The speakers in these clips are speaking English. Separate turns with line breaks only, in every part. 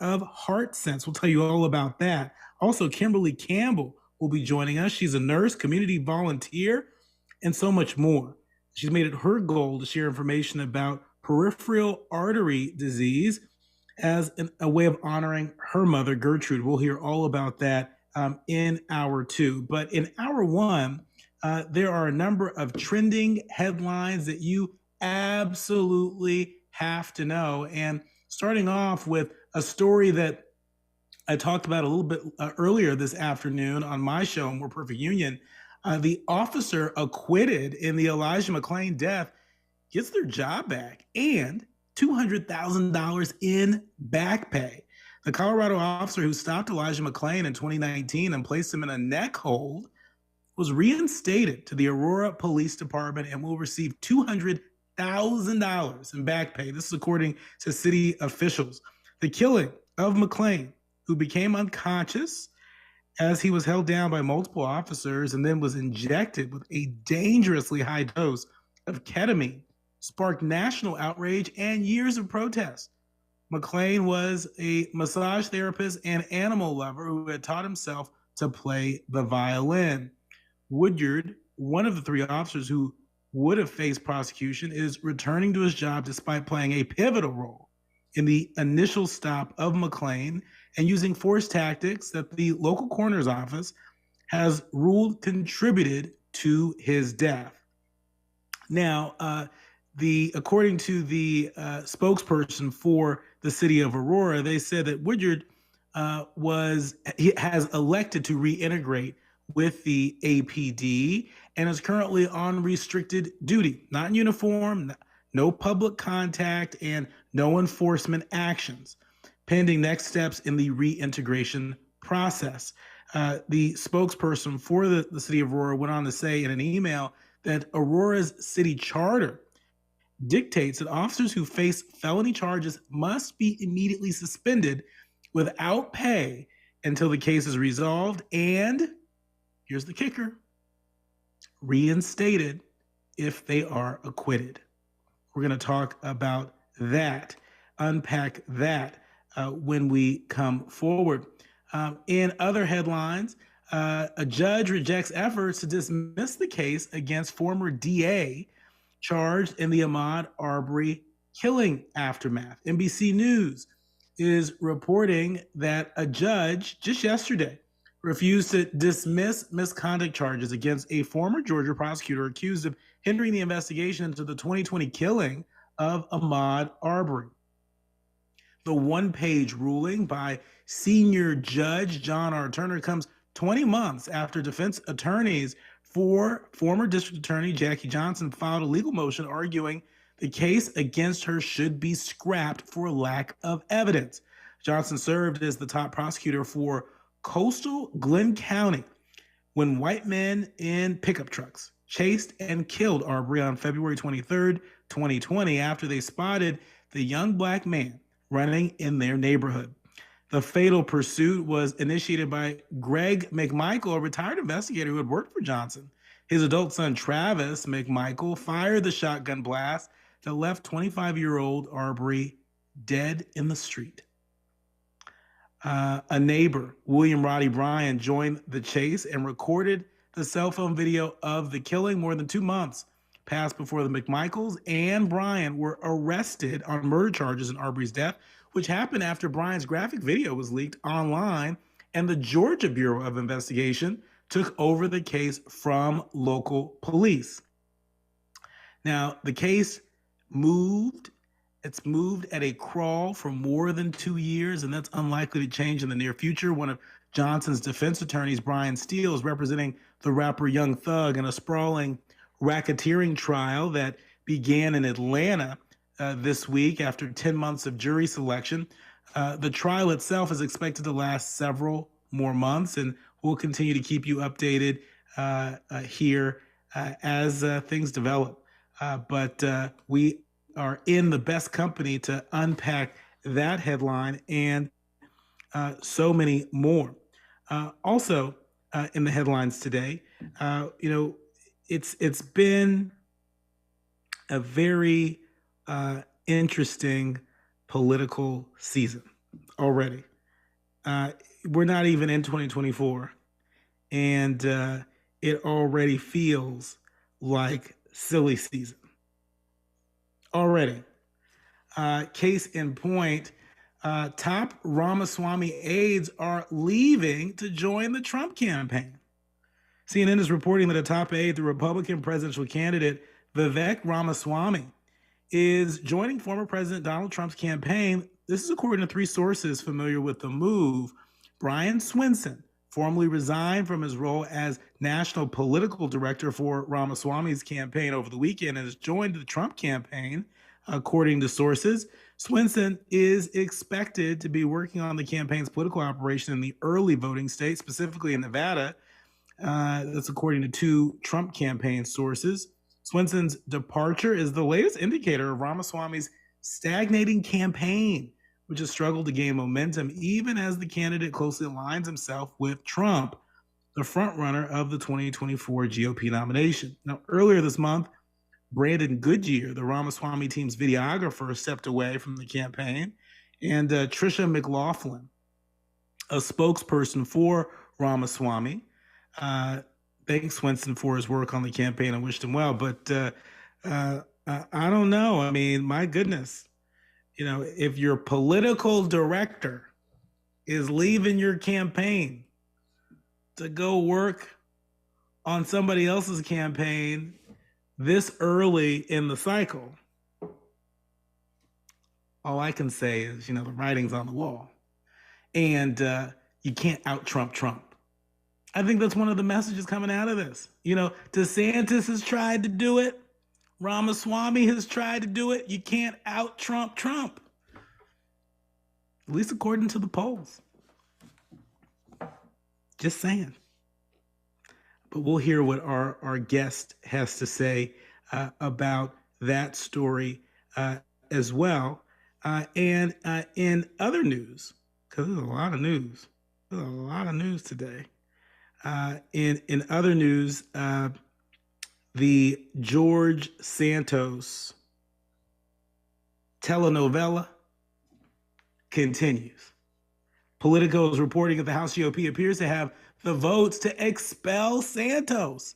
of Heart Sense. We'll tell you all about that. Also, Kimberly Campbell will be joining us. She's a nurse, community volunteer, and so much more. She's made it her goal to share information about peripheral artery disease as a way of honoring her mother, Gertrude. We'll hear all about that in hour two. But in hour one, there are a number of trending headlines that you absolutely have to know. And starting off with a story that I talked about a little bit earlier this afternoon on my show, More Perfect Union. The officer acquitted in the Elijah McClain death gets their job back and $200,000 in back pay. The Colorado officer who stopped Elijah McClain in 2019 and placed him in a neck hold was reinstated to the Aurora Police Department and will receive $200,000 in back pay. This is according to city officials. The killing of McClain, who became unconscious as he was held down by multiple officers and then was injected with a dangerously high dose of ketamine, sparked national outrage and years of protest. McClain was a massage therapist and animal lover who had taught himself to play the violin. Woodyard, one of the three officers who would have faced prosecution, is returning to his job despite playing a pivotal role in the initial stop of McClain and using force tactics that the local coroner's office has ruled contributed to his death. Now, according to the spokesperson for the city of Aurora, they said that Woodyard has elected to reintegrate with the APD and is currently on restricted duty, not in uniform, no public contact, and no enforcement actions, pending next steps in the reintegration process. The spokesperson for the city of Aurora went on to say in an email that Aurora's city charter dictates that officers who face felony charges must be immediately suspended without pay until the case is resolved and, here's the kicker, reinstated if they are acquitted. We're going to talk about that, unpack that when we come forward. In other headlines, a judge rejects efforts to dismiss the case against former DA charged in the Ahmaud Arbery killing aftermath. NBC News is reporting that a judge just yesterday refused to dismiss misconduct charges against a former Georgia prosecutor accused of hindering the investigation into the 2020 killing of Ahmaud Arbery. The one-page ruling by senior judge John R. Turner comes 20 months after defense attorneys for former district attorney Jackie Johnson filed a legal motion arguing the case against her should be scrapped for lack of evidence. Johnson served as the top prosecutor for coastal Glenn County when white men in pickup trucks chased and killed Arbery on February 23rd, 2020, after they spotted the young black man running in their neighborhood. The fatal pursuit was initiated by Greg McMichael, a retired investigator who had worked for Johnson. His adult son, Travis McMichael, fired the shotgun blast that left 25-year-old Arbery dead in the street. A neighbor, William Roddy Bryan, joined the chase and recorded the cell phone video of the killing. More than 2 months passed before the McMichaels and Bryan were arrested on murder charges in Arbery's death, which happened after Bryan's graphic video was leaked online and the Georgia Bureau of Investigation took over the case from local police. Now, the case moved. It's moved at a crawl for more than 2 years, and that's unlikely to change in the near future. One of Johnson's defense attorneys, Brian Steele, is representing the rapper Young Thug in a sprawling racketeering trial that began in Atlanta this week after 10 months of jury selection. The trial itself is expected to last several more months, and we'll continue to keep you updated here as things develop. But we are in the best company to unpack that headline and so many more. Also, in the headlines today, it's been a very interesting political season. already. We're not even in 2024, and it already feels like silly season. Already. Case in point, top Ramaswamy aides are leaving to join the Trump campaign. CNN is reporting that a top aide, the Republican presidential candidate Vivek Ramaswamy, is joining former President Donald Trump's campaign. This is according to three sources familiar with the move. Brian Swinson formally resigned from his role as national political director for Ramaswamy's campaign over the weekend and has joined the Trump campaign, according to sources. Swinson is expected to be working on the campaign's political operation in the early voting states, specifically in Nevada. That's according to two Trump campaign sources. Swinson's departure is the latest indicator of Ramaswamy's stagnating campaign, which has struggled to gain momentum even as the candidate closely aligns himself with Trump, the frontrunner of the 2024 GOP nomination. Now, earlier this month, Brandon Goodyear, the Ramaswamy team's videographer, stepped away from the campaign, and Tricia McLaughlin, a spokesperson for Ramaswamy, thanked Swinson for his work on the campaign and wished him well. But I don't know. I mean, my goodness, if your political director is leaving your campaign to go work on somebody else's campaign this early in the cycle, all I can say is, the writing's on the wall. And you can't out-Trump Trump. I think that's one of the messages coming out of this. DeSantis has tried to do it. Ramaswamy has tried to do it. You can't out-Trump Trump. At least according to the polls. Just saying. But we'll hear what our guest has to say about that story as well. And in other news, because there's a lot of news. There's a lot of news today. In other news, the George Santos telenovela continues. Politico is reporting that the House GOP appears to have the votes to expel Santos.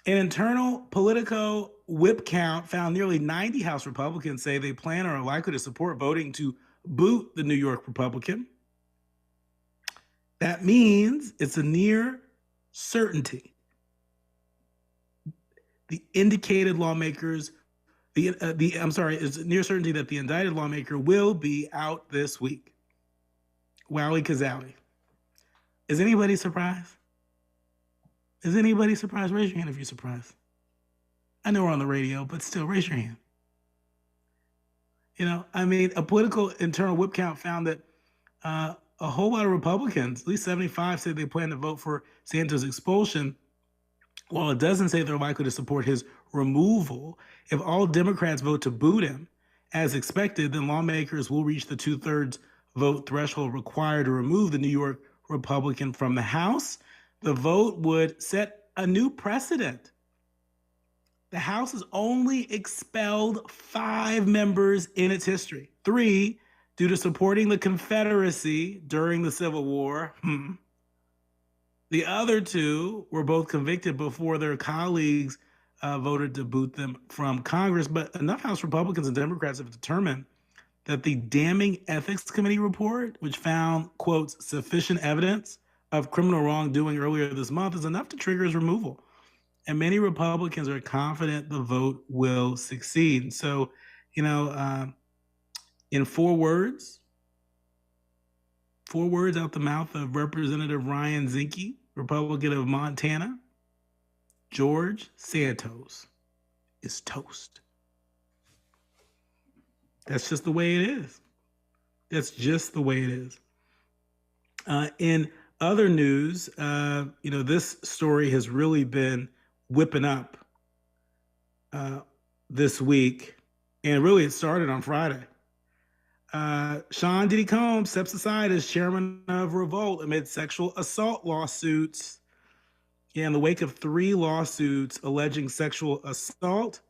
An internal Politico whip count found nearly 90 House Republicans say they plan or are likely to support voting to boot the New York Republican. That means it's a near certainty. The indicated lawmakers, it's a near certainty that the indicted lawmaker will be out this week. Wowie kazowie. Is anybody surprised? Is anybody surprised? Raise your hand if you're surprised. I know we're on the radio, but still, raise your hand. A political internal whip count found that a whole lot of Republicans, at least 75, said they plan to vote for Santos' expulsion, while it doesn't say they're likely to support his removal. If all Democrats vote to boot him, as expected, then lawmakers will reach the 2/3 vote threshold required to remove the New York Republican from the House. The vote would set a new precedent. The House has only expelled 5 members in its history. 3 due to supporting the Confederacy during the Civil War. The other 2 were both convicted before their colleagues voted to boot them from Congress. But enough House Republicans and Democrats have determined that the damning Ethics Committee report, which found, quote, sufficient evidence of criminal wrongdoing earlier this month, is enough to trigger his removal. And many Republicans are confident the vote will succeed. So, in 4 words out the mouth of Representative Ryan Zinke, Republican of Montana, George Santos is toast. That's just the way it is. That's just the way it is. In other news, this story has really been whipping up this week, and really it started on Friday. Sean Diddy Combs steps aside as chairman of Revolt amid sexual assault lawsuits. In the wake of 3 lawsuits alleging sexual assault,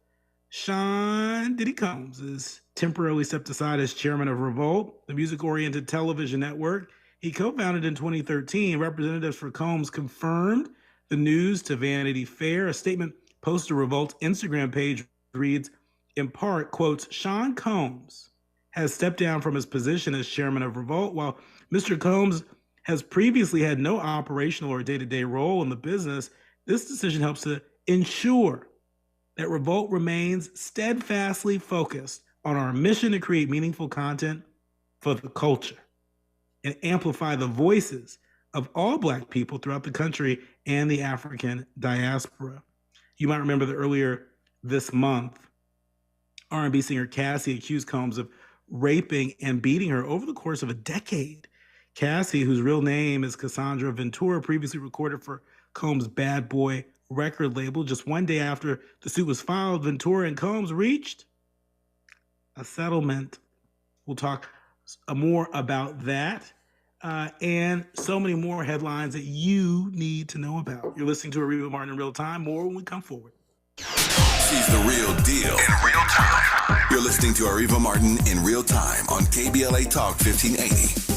Sean Diddy Combs is temporarily stepped aside as chairman of Revolt, the music-oriented television network he co-founded in 2013. Representatives for Combs confirmed the news to Vanity Fair. A statement posted to Revolt's Instagram page reads, in part, quotes, Sean Combs has stepped down from his position as chairman of Revolt. While Mr. Combs has previously had no operational or day-to-day role in the business, this decision helps to ensure that Revolt remains steadfastly focused on our mission to create meaningful content for the culture and amplify the voices of all Black people throughout the country and the African diaspora. You might remember that earlier this month, R&B singer Cassie accused Combs of raping and beating her over the course of a decade. Cassie, whose real name is Cassandra Ventura, previously recorded for Combs' Bad Boy record label. Just one day after the suit was filed, Ventura and Combs reached a settlement. We'll talk more about that and so many more headlines that you need to know about. You're listening to Areva Martin in real time. More when we come forward.
She's the real deal in real time. You're listening to Areva Martin in real time on KBLA Talk 1580.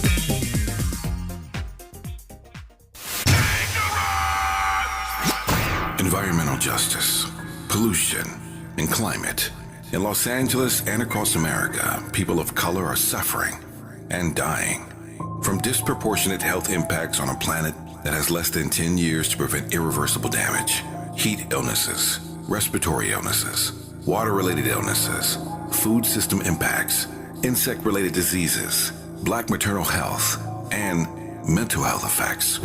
Environmental justice, pollution, and climate. In Los Angeles and across America, people of color are suffering and dying from disproportionate health impacts on a planet that has less than 10 years to prevent irreversible damage. Heat illnesses, respiratory illnesses, water-related illnesses, food system impacts, insect-related diseases, Black maternal health, and mental health effects.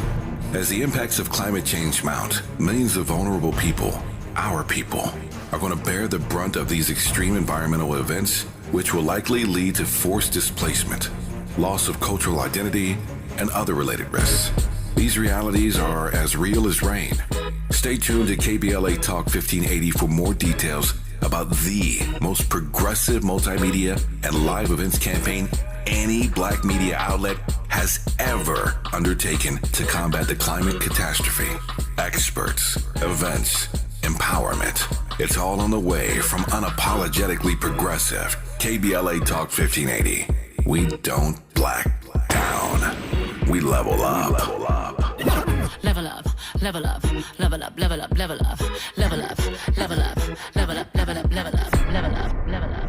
As the impacts of climate change mount, millions of vulnerable people, our people, are going to bear the brunt of these extreme environmental events, which will likely lead to forced displacement, loss of cultural identity, and other related risks. These realities are as real as rain. Stay tuned to KBLA Talk 1580 for more details about the most progressive multimedia and live events campaign any Black media outlet has ever undertaken to combat the climate catastrophe. Experts, events, empowerment. It's all on the way from unapologetically progressive KBLA Talk 1580. We don't black down. We level up.
Level up, level up, level up, level up, level up, level up, level up, level up, level up, level up, level up, level up, level up, level up, level up.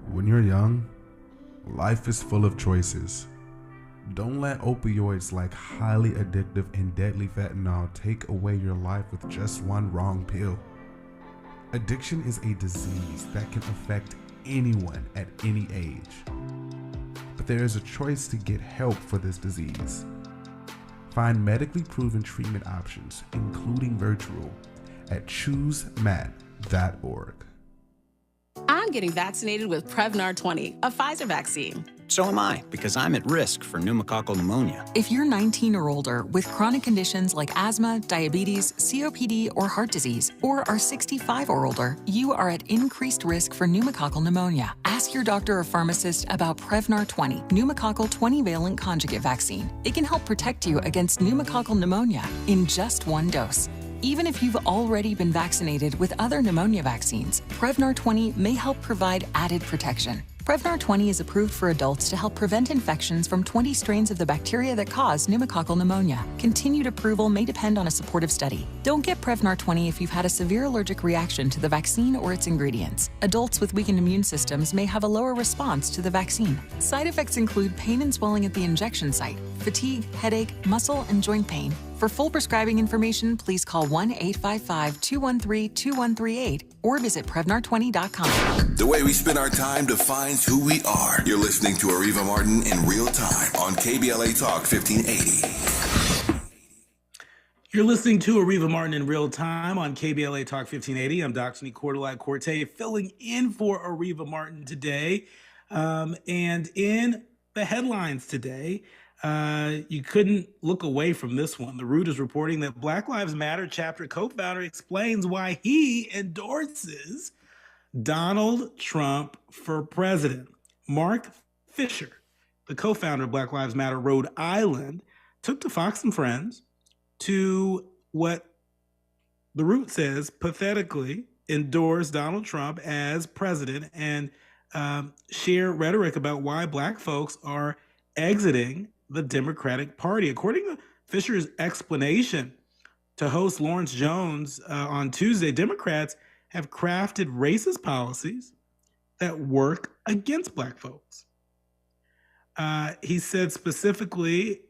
When you're young, life is full of choices. Don't let opioids like highly addictive and deadly fentanyl take away your life with just one wrong pill. Addiction is a disease that can affect anyone at any age. But there is a choice to get help for this disease. Find medically proven treatment options, including virtual, at choosemat.org.
I'm getting vaccinated with Prevnar 20, a Pfizer vaccine.
So am I, because I'm at risk for pneumococcal pneumonia.
If you're 19 or older with chronic conditions like asthma, diabetes, COPD, or heart disease, or are 65 or older, you are at increased risk for pneumococcal pneumonia. Ask your doctor or pharmacist about Prevnar 20, pneumococcal 20-valent conjugate vaccine. It can help protect you against pneumococcal pneumonia in just one dose. Even if you've already been vaccinated with other pneumonia vaccines, Prevnar 20 may help provide added protection. Prevnar 20 is approved for adults to help prevent infections from 20 strains of the bacteria that cause pneumococcal pneumonia. Continued approval may depend on a supportive study. Don't get Prevnar 20 if you've had a severe allergic reaction to the vaccine or its ingredients. Adults with weakened immune systems may have a lower response to the vaccine. Side effects include pain and swelling at the injection site, fatigue, headache, muscle, and joint pain. For full prescribing information, please call 1-855-213-2138 or visit Prevnar20.com.
The way we spend our time defines who we are. You're listening to Areva Martin in real time on KBLA Talk 1580.
You're listening to Areva Martin in real time on KBLA Talk 1580. I'm Dr. Nicordelai Corte, filling in for Areva Martin today. And in the headlines today, you couldn't look away from this one. The Root is reporting that Black Lives Matter chapter co-founder explains why he endorses Donald Trump for president. Mark Fisher, the co-founder of Black Lives Matter Rhode Island, took to Fox and Friends to what the Root says pathetically endorse Donald Trump as president and share rhetoric about why Black folks are exiting the Democratic Party. According to Fisher's explanation to host Lawrence Jones on Tuesday, Democrats have crafted racist policies that work against Black folks. He said specifically,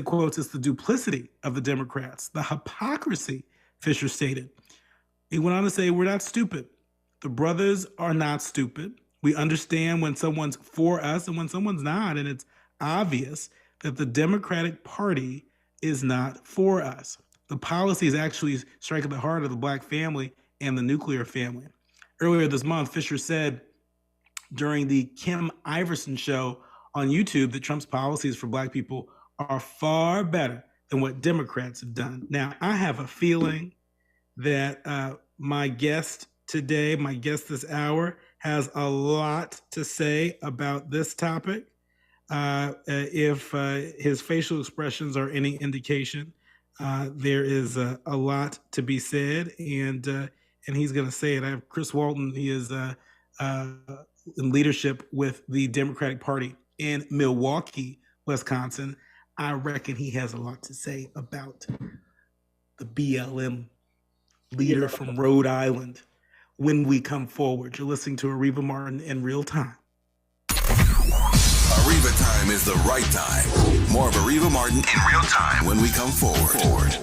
quotes, it's the duplicity of the Democrats, the hypocrisy, Fisher stated. He went on to say, we're not stupid. The brothers are not stupid. We understand when someone's for us and when someone's not, and it's obvious that the Democratic Party is not for us. The policies actually strike at the heart of the Black family and the nuclear family. Earlier this month, Fisher said during the Kim Iverson show on YouTube that Trump's policies for Black people are far better than what Democrats have done. Now, I have a feeling that my guest today, my guest this hour, has a lot to say about this topic. If his facial expressions are any indication, there is a lot to be said, and he's going to say it. I have Chris Walton. He is in leadership with the Democratic Party in Milwaukee, Wisconsin. I reckon he has a lot to say about the BLM leader from Rhode Island when we come forward. You're listening to Areva Martin in real time.
Areva time is the right time. More of Areva Martin in real time when we come forward.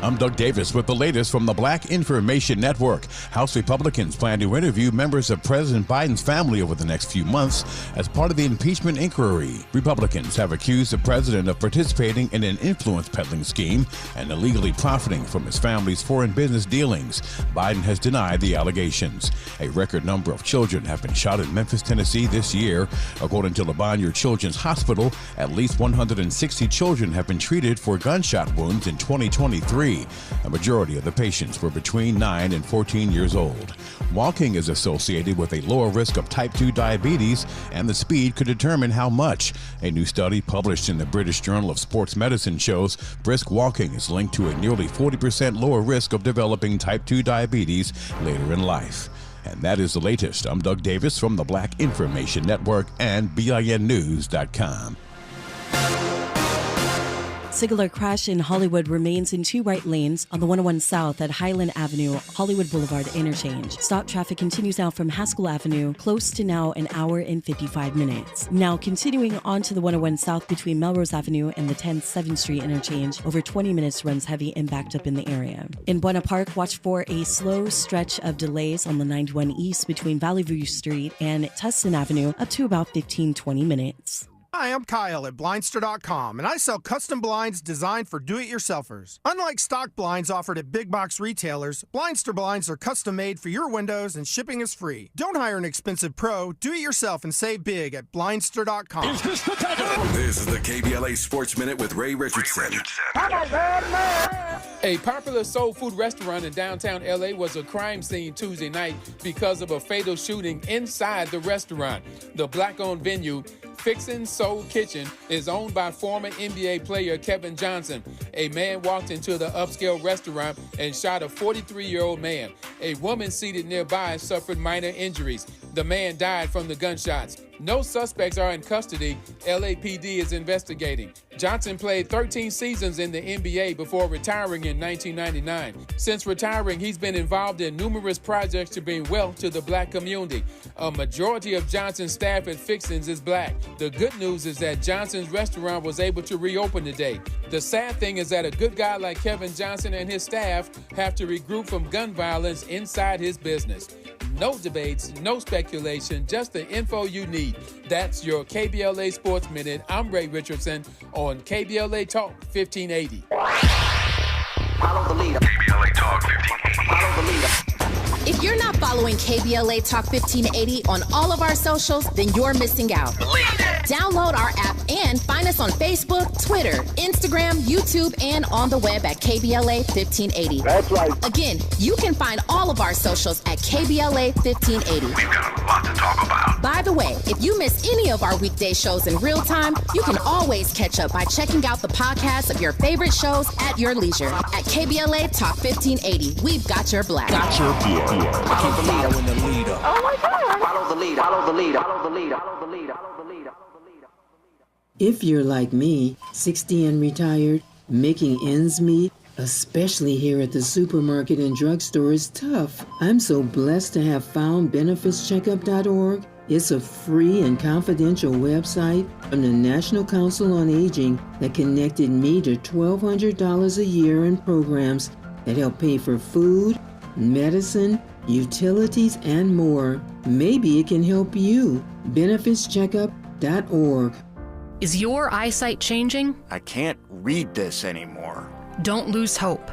I'm Doug Davis with the latest from the Black Information Network. House Republicans plan to interview members of President Biden's family over the next few months as part of the impeachment inquiry. Republicans have accused the president of participating in an influence peddling scheme and illegally profiting from his family's foreign business dealings. Biden has denied the allegations. A record number of children have been shot in Memphis, Tennessee this year. According to Lebonier Children's Hospital, at least 160 children have been treated for gunshot wounds in 2023. A majority of the patients were between 9 and 14 years old. Walking is associated with a lower risk of type 2 diabetes, and the speed could determine how much. A new study published in the British Journal of Sports Medicine shows brisk walking is linked to a nearly 40% lower risk of developing type 2 diabetes later in life. And that is the latest. I'm Doug Davis from the Black Information Network and BINnews.com.
Singular crash in Hollywood remains in two right lanes on the 101 South at Highland Avenue, Hollywood Boulevard interchange. Stop traffic continues now from Haskell Avenue, close to now an hour and 55 minutes. Now continuing on to the 101 South between Melrose Avenue and the 10th 7th Street interchange, over 20 minutes runs heavy and backed up in the area. In Buena Park, watch for a slow stretch of delays on the 91 East between Valley View Street and Tustin Avenue, up to about 15-20 minutes.
Hi, I'm Kyle at Blindster.com, and I sell custom blinds designed for do-it-yourselfers. Unlike stock blinds offered at big box retailers, Blindster blinds are custom made for your windows and shipping is free. Don't hire an expensive pro. Do it yourself and save big at Blindster.com.
This is the KBLA Sports Minute with Ray Richardson.
A popular soul food restaurant in downtown LA was a crime scene Tuesday night because of a fatal shooting inside the restaurant. The black-owned venue, Fixin' Soul Kitchen, is owned by former NBA player Kevin Johnson. A man walked into the upscale restaurant and shot a 43-year-old man. A woman seated nearby suffered minor injuries. The man died from the gunshots. No suspects are in custody. LAPD is investigating. Johnson played 13 seasons in the NBA before retiring in 1999. Since retiring, he's been involved in numerous projects to bring wealth to the black community. A majority of Johnson's staff at Fixins is black. The good news is that Johnson's restaurant was able to reopen today. The sad thing is that a good guy like Kevin Johnson and his staff have to regroup from gun violence inside his business. No debates, no speculation, just the info you need. That's your KBLA Sports Minute. I'm Ray Richardson on KBLA Talk 1580.
Follow the leader. KBLA Talk 1580. Follow the leader.
If you're not following KBLA Talk 1580 on all of our socials, then you're missing out. Download our app and find us on Facebook, Twitter, Instagram, YouTube, and on the web at KBLA 1580.
That's right.
Again, you can find all of our socials at KBLA 1580.
We've got
lot to talk about.
By the way, if you miss any of our weekday shows in real time, you can always catch up by checking out the podcast of your favorite shows at your leisure. At KBLA Talk 1580, we've got your black.
Follow the leader. Oh my God. Follow the leader. Follow the leader. Follow the leader. Follow the leader. Follow the leader.
If you're like me, 60 and retired, making ends meet, especially here at the supermarket and drugstore, is tough. I'm so blessed to have found benefitscheckup.org. It's a free and confidential website from the National Council on Aging that connected me to $1,200 a year in programs that help pay for food, medicine, utilities, and more. Maybe it can help you. benefitscheckup.org.
Is your eyesight changing?
I can't read this anymore.
Don't lose hope.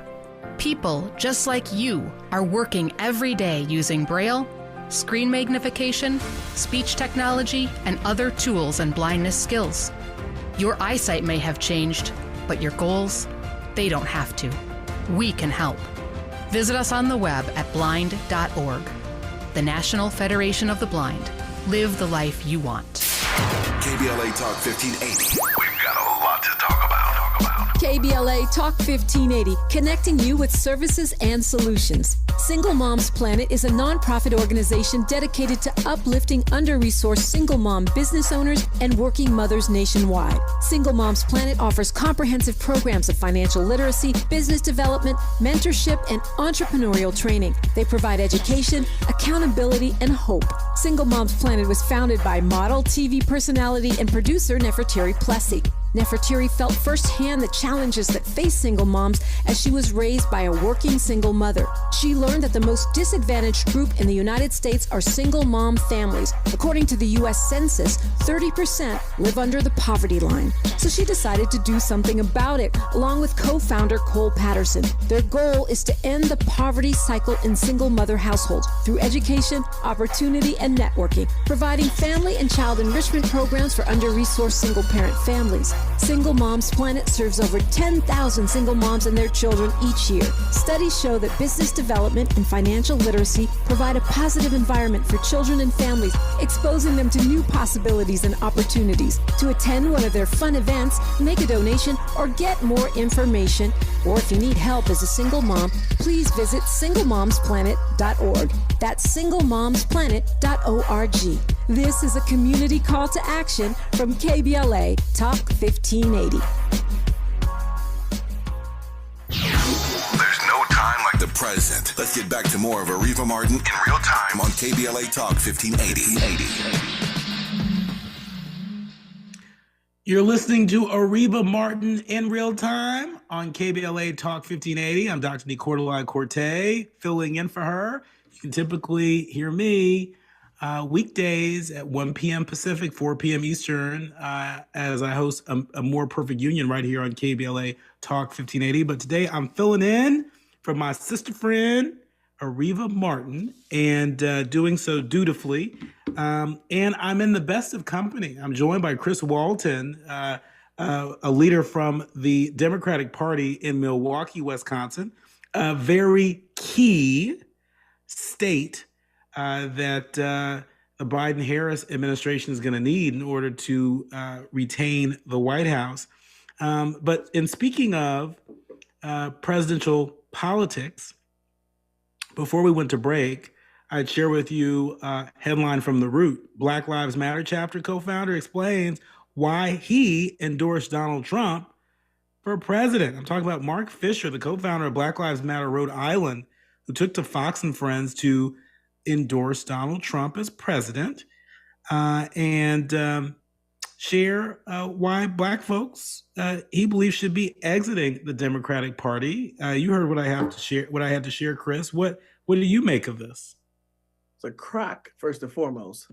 People just like you are working every day using Braille, screen magnification, speech technology, and other tools and blindness skills. Your eyesight may have changed, but your goals, they don't have to. We can help. Visit us on the web at blind.org. The National Federation of the Blind. Live the life you want.
KBLA Talk 1580. We've got a lot to talk about.
KBLA Talk 1580, connecting you with services and solutions. Single Moms Planet is a nonprofit organization dedicated to uplifting under-resourced single mom business owners and working mothers nationwide. Single Moms Planet offers comprehensive programs of financial literacy, business development, mentorship, and entrepreneurial training. They provide education, accountability, and hope. Single Moms Planet was founded by model, TV personality, and producer Nefertiri Plessy. Nefertiri felt firsthand the challenges that face single moms as she was raised by a working single mother. She learned that the most disadvantaged group in the United States are single mom families. According to the U.S. Census, 30% live under the poverty line. So she decided to do something about it, along with co-founder Cole Patterson. Their goal is to end the poverty cycle in single mother households through education, opportunity, and networking, providing family and child enrichment programs for under-resourced single-parent families. Single Moms Planet serves over 10,000 single moms and their children each year. Studies show that business development and financial literacy provide a positive environment for children and families, exposing them to new possibilities and opportunities. To attend one of their fun events, make a donation, or get more information, or if you need help as a single mom, please visit singlemomsplanet.org. That's singlemomsplanet.org. This is a community call to action from KBLA Talk 1580.
There's no time like the present. Let's get back to more of Areva Martin in real time on KBLA Talk 1580.
You're listening to Areva Martin in real time on KBLA Talk 1580. I'm Dr. Nicordelai Corte, filling in for her. You can typically hear me weekdays at 1 p.m. Pacific, 4 p.m. Eastern, as I host a More Perfect Union right here on KBLA Talk 1580. But today I'm filling in for my sister friend, Areva Martin, and doing so dutifully. And I'm in the best of company. I'm joined by Chris Walton, a leader from the Democratic Party in Milwaukee, Wisconsin, a very key state that the Biden-Harris administration is going to need in order to retain the White House. But in speaking of presidential politics, before we went to break, I'd share with you a headline from The Root. Black Lives Matter chapter co-founder explains why he endorsed Donald Trump for president. I'm talking about Mark Fisher, the co-founder of Black Lives Matter Rhode Island, who took to Fox and Friends to endorse Donald Trump as president and share why Black folks he believes should be exiting the Democratic Party. You heard what I have to share. What I had to share, Chris. What do you make of this?
It's a crock, first and foremost.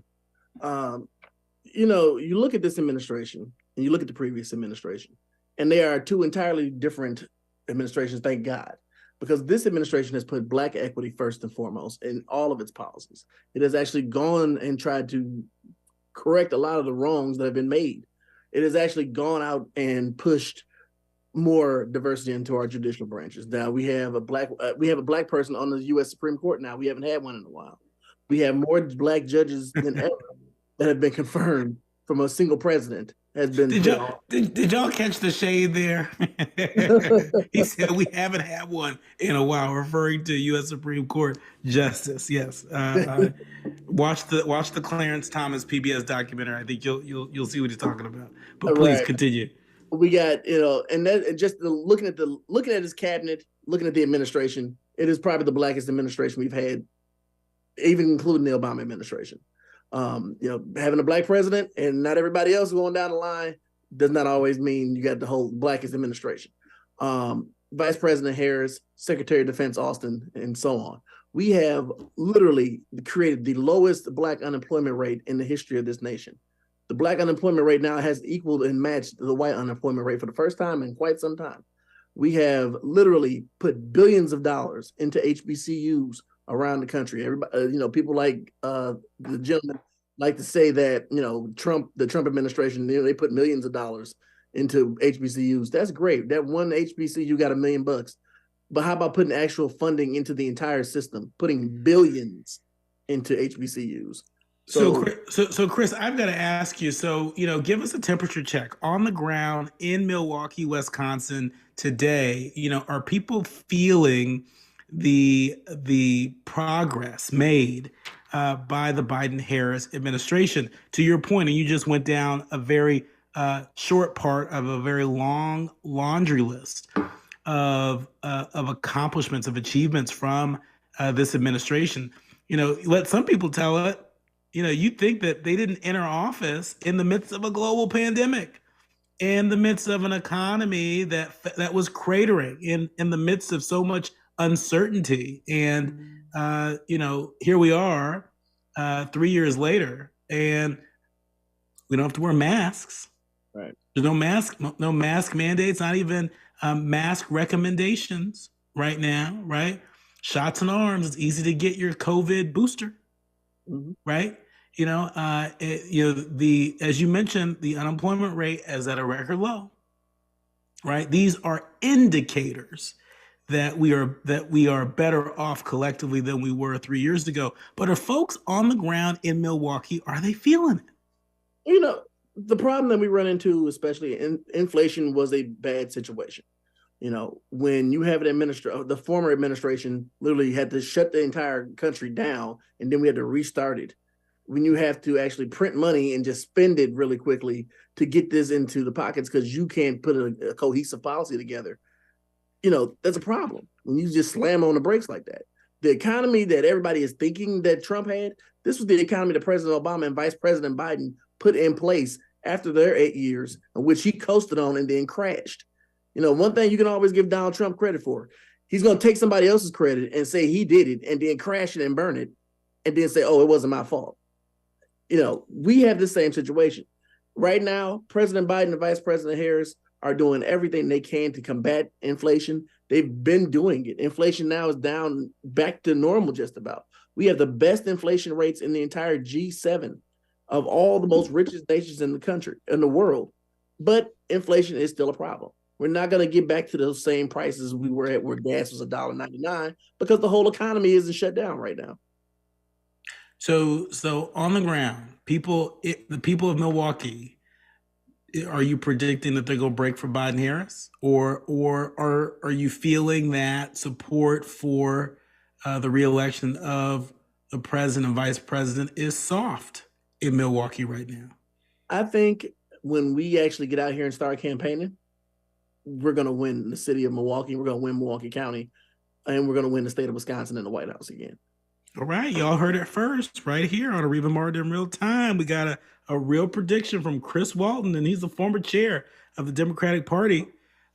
You look at this administration and you look at the previous administration, and they are two entirely different administrations. Thank God. Because this administration has put Black equity first and foremost in all of its policies. It has actually gone and tried to correct a lot of the wrongs that have been made. It has actually gone out and pushed more diversity into our judicial branches. Now we have a black person on the U.S. Supreme Court now. We haven't had one in a while. We have more black judges than ever that have been confirmed from a single president has been
did y'all catch the shade there? He said we haven't had one in a while, referring to U.S. Supreme Court justice. Yes, watch the Clarence Thomas PBS documentary. I think you'll see what he's talking about. But please continue.
We got and that just looking at his cabinet, looking at the administration, it is probably the blackest administration we've had, even including the Obama administration. Having a black president and not everybody else going down the line does not always mean you got the whole blackest administration. Vice President Harris, Secretary of Defense Austin, and so on. We have literally created the lowest black unemployment rate in the history of this nation. The black unemployment rate now has equaled and matched the white unemployment rate for the first time in quite some time. We have literally put billions of dollars into HBCUs around the country. Everybody, people like the gentleman like to say that the Trump administration, they put millions of dollars into HBCUs. That's great. That one HBCU got $1 million, but how about putting actual funding into the entire system, putting billions into HBCUs?
So Chris, I've got to ask you. So give us a temperature check on the ground in Milwaukee, Wisconsin today. Are people feeling the progress made by the Biden-Harris administration? To your point, and you just went down a very short part of a very long laundry list of accomplishments, of achievements from this administration. Let some people tell it. You think that they didn't enter office in the midst of a global pandemic, in the midst of an economy that was cratering, in the midst of so much uncertainty. And, here we are 3 years later, and we don't have to wear masks.
Right.
There's no mask mandates, not even mask recommendations right now, right? Shots in arms, it's easy to get your COVID booster, right? As you mentioned, the unemployment rate is at a record low, right? These are indicators that we are better off collectively than we were 3 years ago. But are folks on the ground in Milwaukee, are they feeling it?
The problem that we run into, especially inflation, was a bad situation. When you have the former administration literally had to shut the entire country down, and then we had to restart it. When you have to actually print money and just spend it really quickly to get this into the pockets because you can't put a cohesive policy together, that's a problem. When you just slam on the brakes like that. The economy that everybody is thinking that Trump had, this was the economy that President Obama and Vice President Biden put in place after their 8 years, in which he coasted on and then crashed. One thing you can always give Donald Trump credit for, he's going to take somebody else's credit and say he did it and then crash it and burn it and then say, oh, it wasn't my fault. We have the same situation. Right now, President Biden and Vice President Harris are doing everything they can to combat inflation. They've been doing it. Inflation now is down back to normal just about. We have the best inflation rates in the entire G7 of all the most richest nations in the world. But inflation is still a problem. We're not going to get back to those same prices we were at where gas was $1.99 because the whole economy isn't shut down right now.
So on the ground, the people of Milwaukee, are you predicting that they're going to break for Biden-Harris, or are you feeling that support for the reelection of the president and vice president is soft in Milwaukee right now?
I think when we actually get out here and start campaigning, we're going to win the city of Milwaukee. We're going to win Milwaukee County, and we're going to win the state of Wisconsin in the White House again.
All right, y'all heard it first right here on Areva Martin in real time. We got a real prediction from Chris Walton, and he's the former chair of the Democratic Party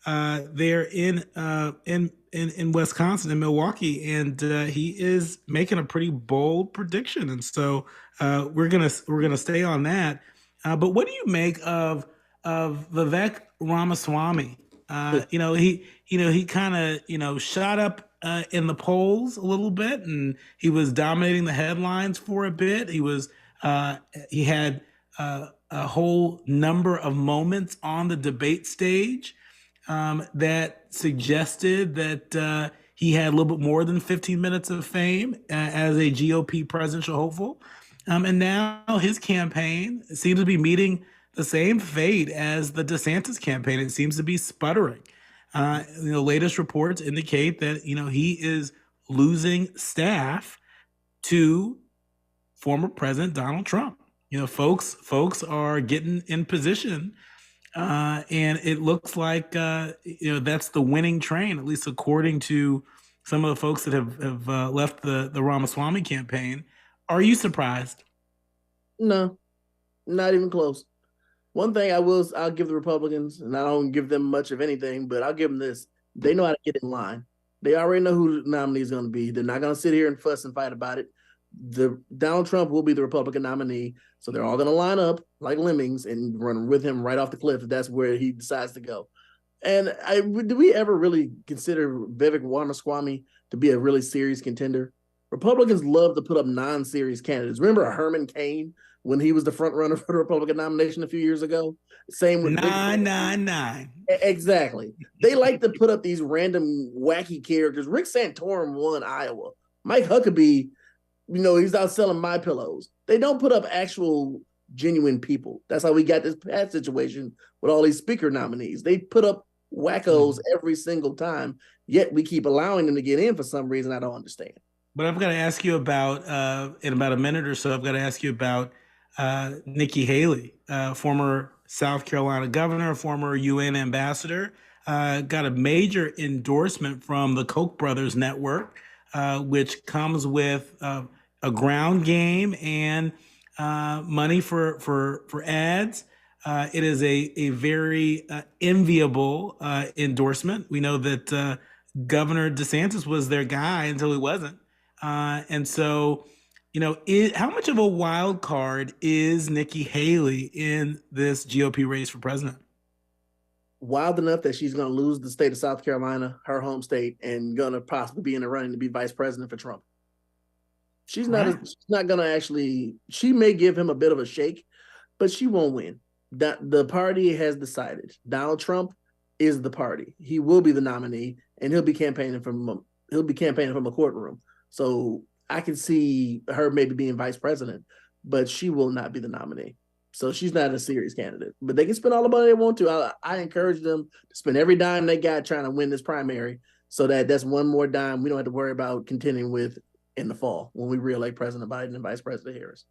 there in Wisconsin, in Milwaukee, and he is making a pretty bold prediction. And so we're gonna stay on that. But what do you make of Vivek Ramaswamy? He kind of shot up in the polls a little bit, and he was dominating the headlines for a bit. He had a whole number of moments on the debate stage that suggested that He had a little bit more than 15 minutes of fame as a GOP presidential hopeful. And now his campaign seems to be meeting the same fate as the DeSantis campaign. It seems to be sputtering. The latest reports indicate that, he is losing staff to former President Donald Trump. Folks are getting in position, and it looks like that's the winning train, at least according to some of the folks that have left the Ramaswamy campaign. Are you surprised?
No, not even close. One thing I'll give the Republicans, and I don't give them much of anything, but I'll give them this: they know how to get in line. They already know who the nominee is going to be. They're not going to sit here and fuss and fight about it. Donald Trump will be the Republican nominee, so they're all going to line up like lemmings and run with him right off the cliff if that's where he decides to go. And do we ever really consider Vivek Ramaswamy to be a really serious contender? Republicans love to put up non-serious candidates. Remember Herman Cain when he was the front runner for the Republican nomination a few years ago? Same with
999.
Exactly. They like to put up these random wacky characters. Rick Santorum won Iowa. Mike Huckabee, he's out selling My Pillows. They don't put up actual genuine people. That's how we got this past situation with all these speaker nominees. They put up wackos every single time, yet we keep allowing them to get in for some reason I don't understand.
But I've got to ask you about, in about a minute or so, I've got to ask you about Nikki Haley, former South Carolina governor, former UN ambassador, got a major endorsement from the Koch brothers network, which comes with a ground game and money for ads. It is a very enviable endorsement. We know that Governor DeSantis was their guy until he wasn't. And so, how much of a wild card is Nikki Haley in this GOP race for president?
Wild enough that she's going to lose the state of South Carolina, her home state, and going to possibly be in the running to be vice president for Trump. She's not going to actually, she may give him a bit of a shake, but she won't win. The party has decided Donald Trump is the party. He will be the nominee, and he'll be campaigning from a courtroom. So I can see her maybe being vice president, but she will not be the nominee. So she's not a serious candidate. But they can spend all the money they want to. I encourage them to spend every dime they got trying to win this primary, so that's one more dime we don't have to worry about contending with in the fall when we reelect President Biden and Vice President Harris.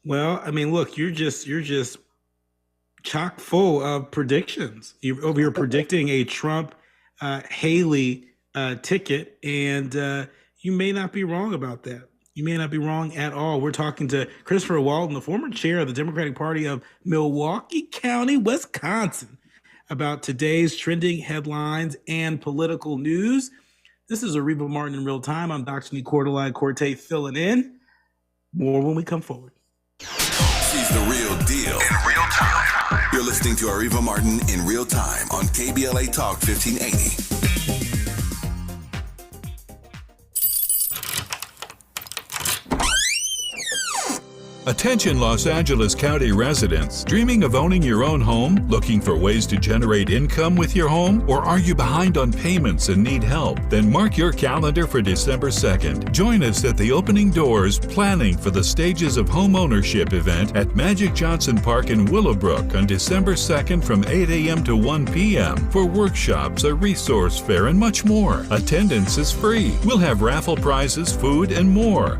Well, I mean, look, you're just chock full of predictions. You're predicting a Trump Haley ticket, and you may not be wrong about that. You may not be wrong at all. We're talking to Christopher Walton, the former chair of the Democratic Party of Milwaukee County, Wisconsin, about today's trending headlines and political news. This is Areva Martin in real time. I'm Dr. Nicordelai Corte filling in. More when we come forward.
She's the real deal in real time. You're listening to Areva Martin in real time on KBLA Talk 1580.
Attention Los Angeles County residents. Dreaming of owning your own home? Looking for ways to generate income with your home? Or are you behind on payments and need help? Then mark your calendar for December 2nd. Join us at the Opening Doors Planning for the Stages of Home Ownership event at Magic Johnson Park in Willowbrook on December 2nd from 8 a.m. to 1 p.m. for workshops, a resource fair, and much more. Attendance is free. We'll have raffle prizes, food, and more.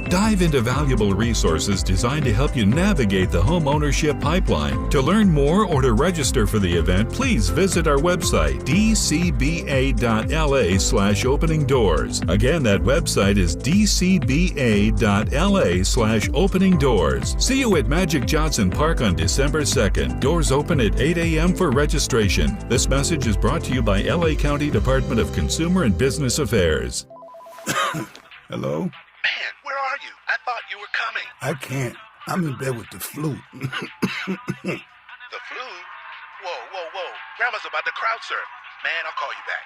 Dive into valuable resources designed to help you navigate the home ownership pipeline. To learn more or to register for the event, please visit our website, dcba.la/openingdoors. Again, that website is dcba.la/openingdoors. See you at Magic Johnson Park on December 2nd. Doors open at 8 a.m. for registration. This message is brought to you by LA County Department of Consumer and Business Affairs.
Hello?
I thought you were coming.
I can't. I'm in bed with the flu.
The flu? Whoa. Grandma's about to crowd surf. Man, I'll call you back.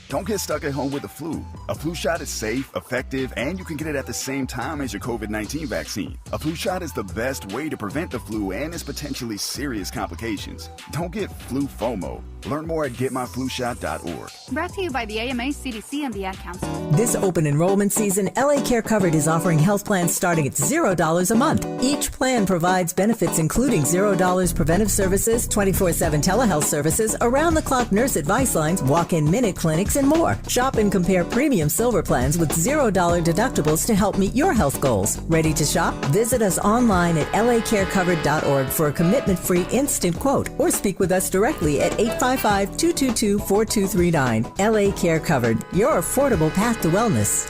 Don't get stuck at home with the flu.
A flu shot is safe, effective, and you can get it at the same time as your COVID-19 vaccine. A flu shot is the best way to prevent the flu and its potentially serious complications. Don't get flu FOMO. Learn more at getmyflushot.org.
Brought to you by the AMA, CDC, and the Ad Council.
This open enrollment season, LA Care Covered is offering health plans starting at $0 a month. Each plan provides benefits including $0 preventive services, 24/7 telehealth services, around-the-clock nurse advice lines, walk-in minute clinics, and more. Shop and compare premium silver plans with $0 deductibles to help meet your health goals. Ready to shop? Visit us online at lacarecovered.org for a commitment-free instant quote or speak with us directly at 855-222-4239. LA Care Covered, your affordable path to wellness.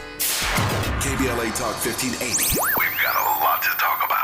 KBLA Talk 1580. We've got a lot to talk about.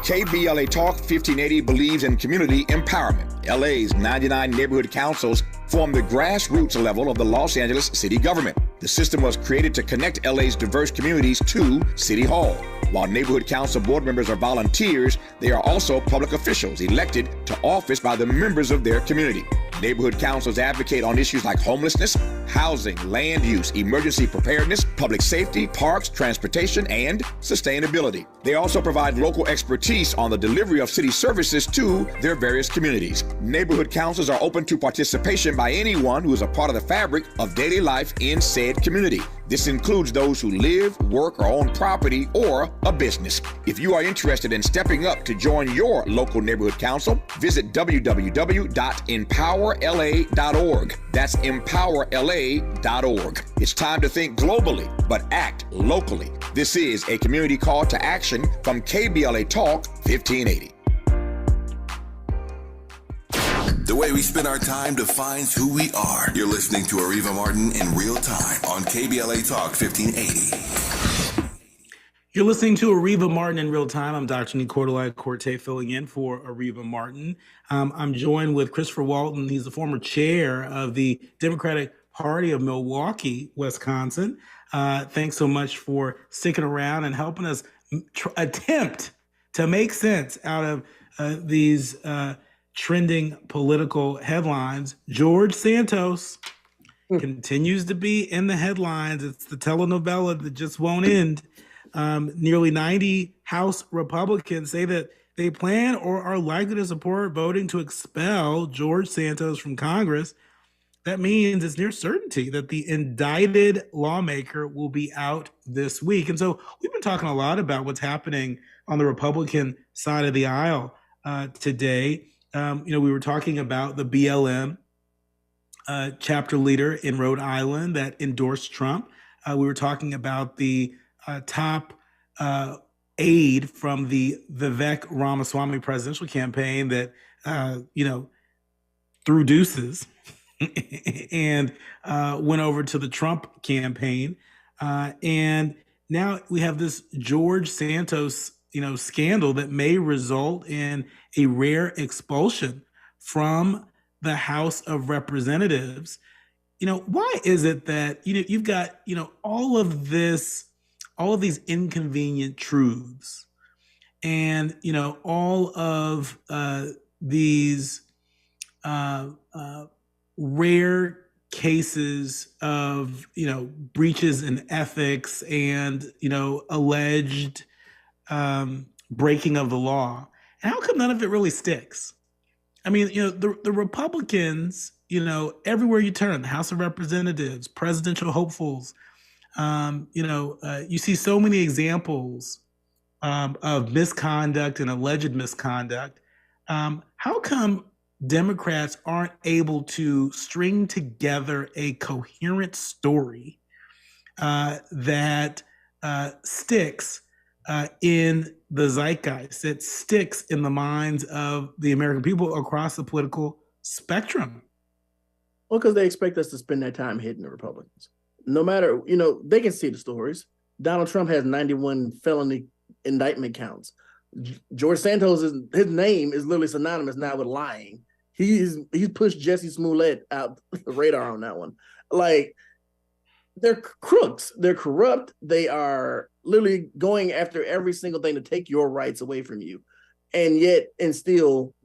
KBLA Talk 1580 believes in community empowerment. LA's 99 neighborhood councils form the grassroots level of the Los Angeles city government. The system was created to connect LA's diverse communities to City Hall. While neighborhood council board members are volunteers, they are also public officials elected to office by the members of their community. Neighborhood councils advocate on issues like homelessness, housing, land use, emergency preparedness, public safety, parks, transportation, and sustainability. They also provide local expertise on the delivery of city services to their various communities. Neighborhood councils are open to participation by anyone who is a part of the fabric of daily life in said community. This includes those who live, work, or own property or a business. If you are interested in stepping up to join your local neighborhood council, visit www.empowerla.org. That's empowerla.org. It's time to think globally, but act locally. This is a community call to action from KBLA Talk 1580.
The way we spend our time defines who we are. You're listening to Areva Martin in real time on KBLA Talk 1580.
You're listening to Areva Martin in real time. I'm Dr. Nicolai Corte filling in for Areva Martin. I'm joined with Christopher Walton. He's the former chair of the Democratic Party of Milwaukee, Wisconsin. Thanks so much for sticking around and helping us attempt to make sense out of these trending political headlines. George Santos continues to be in the headlines. It's the telenovela that just won't end. Nearly 90 House Republicans say that they plan or are likely to support voting to expel George Santos from Congress. That means it's near certainty that the indicted lawmaker will be out this week. And so we've been talking a lot about what's happening on the Republican side of the aisle today. We were talking about the BLM chapter leader in Rhode Island that endorsed Trump. We were talking about the top aide from the Vivek Ramaswamy presidential campaign that, threw deuces and went over to the Trump campaign. And now we have this George Santos scandal that may result in a rare expulsion from the House of Representatives. Why is it that, you've got, all of these inconvenient truths and, all of these rare cases of, breaches in ethics and, alleged breaking of the law. And how come none of it really sticks? I mean, the Republicans, everywhere you turn, the House of Representatives, presidential hopefuls, you see so many examples of misconduct and alleged misconduct. How come Democrats aren't able to string together a coherent story that sticks in the zeitgeist, that sticks in the minds of the American people across the political spectrum?
Well, because they expect us to spend that time hitting the Republicans. No matter, they can see the stories. Donald Trump has 91 felony indictment counts. George Santos, his name is literally synonymous now with lying. He's pushed Jesse Smollett out the radar on that one. Like, they're crooks. They're corrupt. They are literally going after every single thing to take your rights away from you. And still,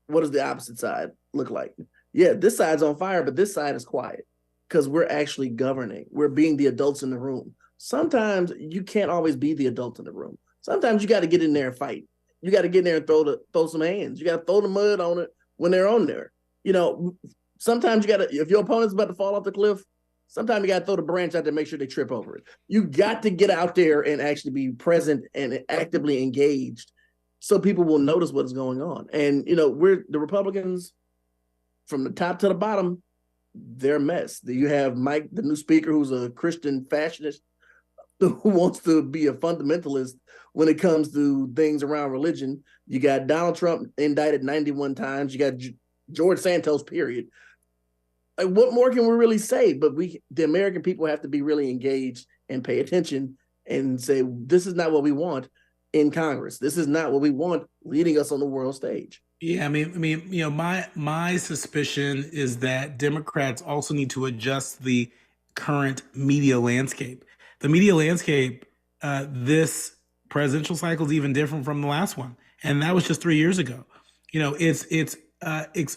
what does the opposite side look like? Yeah, this side's on fire, but this side is quiet because we're actually governing. We're being the adults in the room. Sometimes you can't always be the adult in the room. Sometimes you got to get in there and fight. You got to get in there and throw some hands. You got to throw the mud on it when they're on there. You know, sometimes you got to, if your opponent's about to fall off the cliff, sometimes you got to throw the branch out to make sure they trip over it. You got to get out there and actually be present and actively engaged so people will notice what is going on. And, you know, we're the Republicans from the top to the bottom, they're a mess. You have Mike, the new speaker, who's a Christian fashionist who wants to be a fundamentalist when it comes to things around religion. You got Donald Trump indicted 91 times. You got George Santos, period. Like, what more can we really say? But the American people have to be really engaged and pay attention and say, this is not what we want in Congress. This is not what we want leading us on the world stage.
Yeah, I mean, you know, my suspicion is that Democrats also need to adjust the current media landscape. The media landscape, this presidential cycle is even different from the last one, and that was just 3 years ago. You know, it's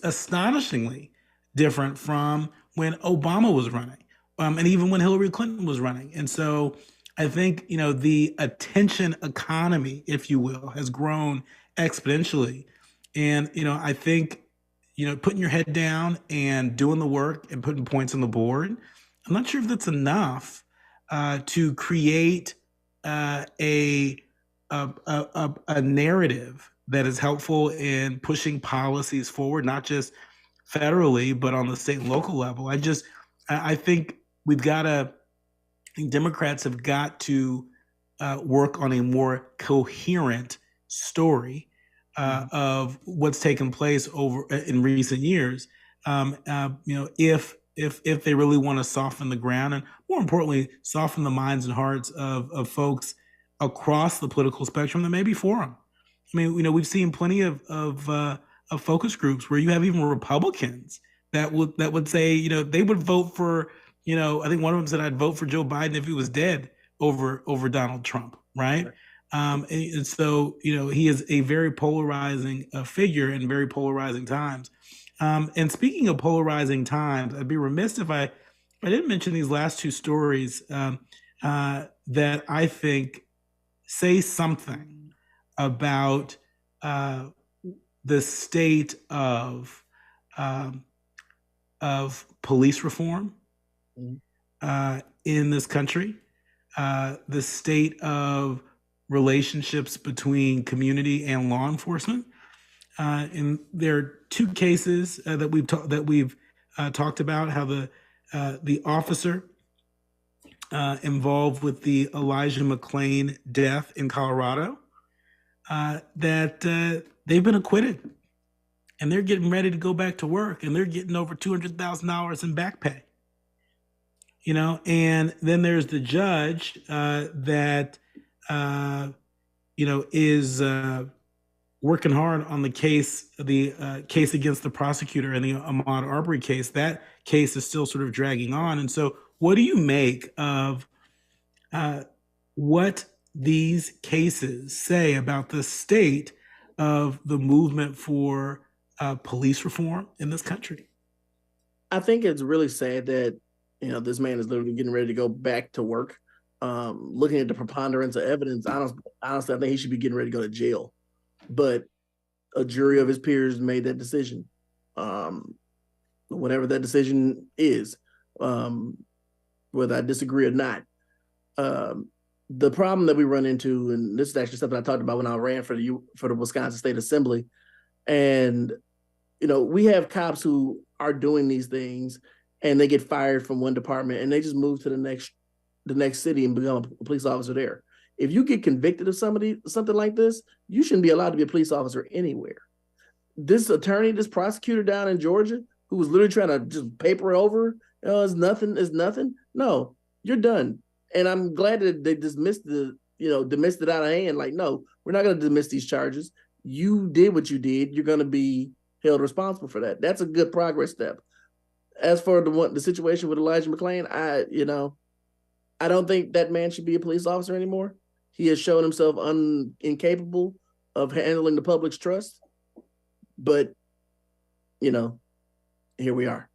astonishingly different from when Obama was running, and even when Hillary Clinton was running. And so, I think, you know, the attention economy, if you will, has grown exponentially. And, you know, I think, you know, putting your head down and doing the work and putting points on the board, I'm not sure if that's enough to create a narrative that is helpful in pushing policies forward, not just federally, but on the state and local level. I think Democrats have got to work on a more coherent story of what's taken place in recent years. You know, if they really want to soften the ground and, more importantly, soften the minds and hearts of folks across the political spectrum that may be for them. I mean, you know, we've seen plenty of focus groups where you have even Republicans that would say, you know, they would vote for, you know, I think one of them said, I'd vote for Joe Biden if he was dead over Donald Trump, right? And so, you know, he is a very polarizing figure in very polarizing times. And speaking of polarizing times, I'd be remiss if I didn't mention these last two stories that I think say something about the state of police reform in this country, the state of relationships between community and law enforcement. And there are two cases that we've talked about, how the officer involved with the Elijah McClain death in Colorado, that they've been acquitted, and they're getting ready to go back to work, and they're getting over $200,000 in back pay. You know, and then there's the judge that you know, is working hard on the case against the prosecutor in the Ahmaud Arbery case. That case is still sort of dragging on. And so, what do you make of what these cases say about the state of the movement for police reform in this country?
I think it's really sad that, you know, this man is literally getting ready to go back to work. Looking at the preponderance of evidence, honestly, I think he should be getting ready to go to jail. But a jury of his peers made that decision. Whatever that decision is, whether I disagree or not. The problem that we run into, and this is actually something I talked about when I ran for the Wisconsin State Assembly, and, you know, we have cops who are doing these things and they get fired from one department and they just move to the next city and become a police officer there. If you get convicted of something like this, you shouldn't be allowed to be a police officer anywhere. This attorney, this prosecutor down in Georgia, who was literally trying to just paper it over, it's nothing. No, you're done. And I'm glad that they dismissed it out of hand. Like, no, we're not going to dismiss these charges. You did what you did. You're going to be held responsible for that. That's a good progress step. As for the situation with Elijah McClain, I don't think that man should be a police officer anymore. He has shown himself incapable of handling the public's trust. But, you know, here we are.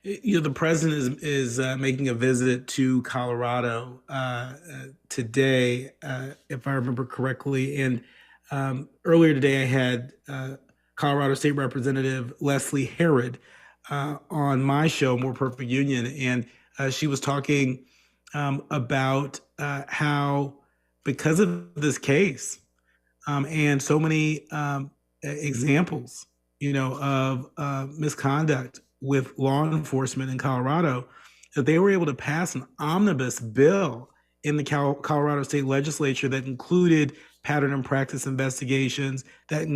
The president is making a visit to Colorado today, if I remember correctly. And earlier today, I had Colorado State Representative Leslie Herod on my show, More Perfect Union, and she was talking about how, because of this case and so many examples, of misconduct with law enforcement in Colorado, that they were able to pass an omnibus bill in the Colorado State Legislature that included pattern and practice investigations, that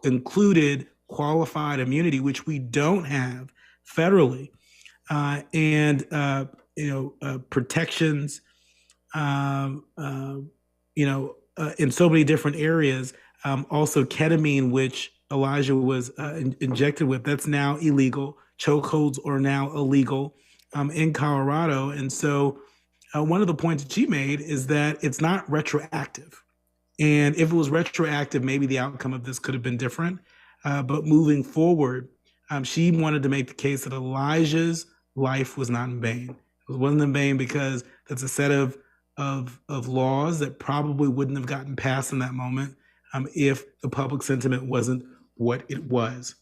included qualified immunity, which we don't have federally, and protections, in so many different areas. Also, ketamine, which Elijah was injected with, that's now illegal. Chokeholds are now illegal in Colorado. And so one of the points that she made is that it's not retroactive. And if it was retroactive, maybe the outcome of this could have been different. But moving forward, she wanted to make the case that Elijah's life was not in vain. It wasn't in vain because that's a set of laws that probably wouldn't have gotten passed in that moment if the public sentiment wasn't what it was.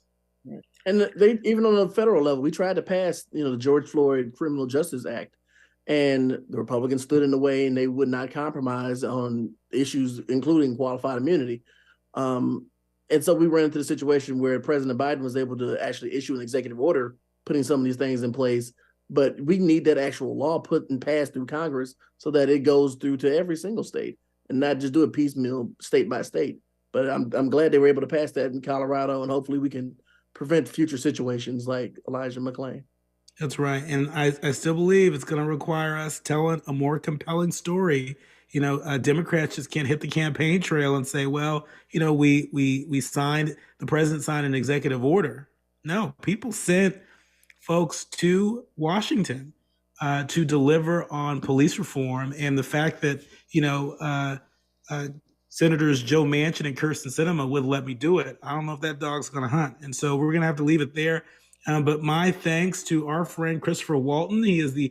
And they, even on a federal level, we tried to pass, the George Floyd Criminal Justice Act, and the Republicans stood in the way, and they would not compromise on issues, including qualified immunity. And so we ran into the situation where President Biden was able to actually issue an executive order putting some of these things in place. But we need that actual law put and passed through Congress so that it goes through to every single state and not just do it piecemeal state by state. But I'm glad they were able to pass that in Colorado, and hopefully we can prevent future situations like Elijah McClain.
That's right. And I still believe it's going to require us telling a more compelling story. Democrats just can't hit the campaign trail and say, well, we signed, the president signed an executive order. No, people sent folks to Washington to deliver on police reform. And the fact that, Senators Joe Manchin and Kirsten Sinema would let me do it, I don't know if that dog's going to hunt. And so we're going to have to leave it there. But my thanks to our friend Christopher Walton. He is the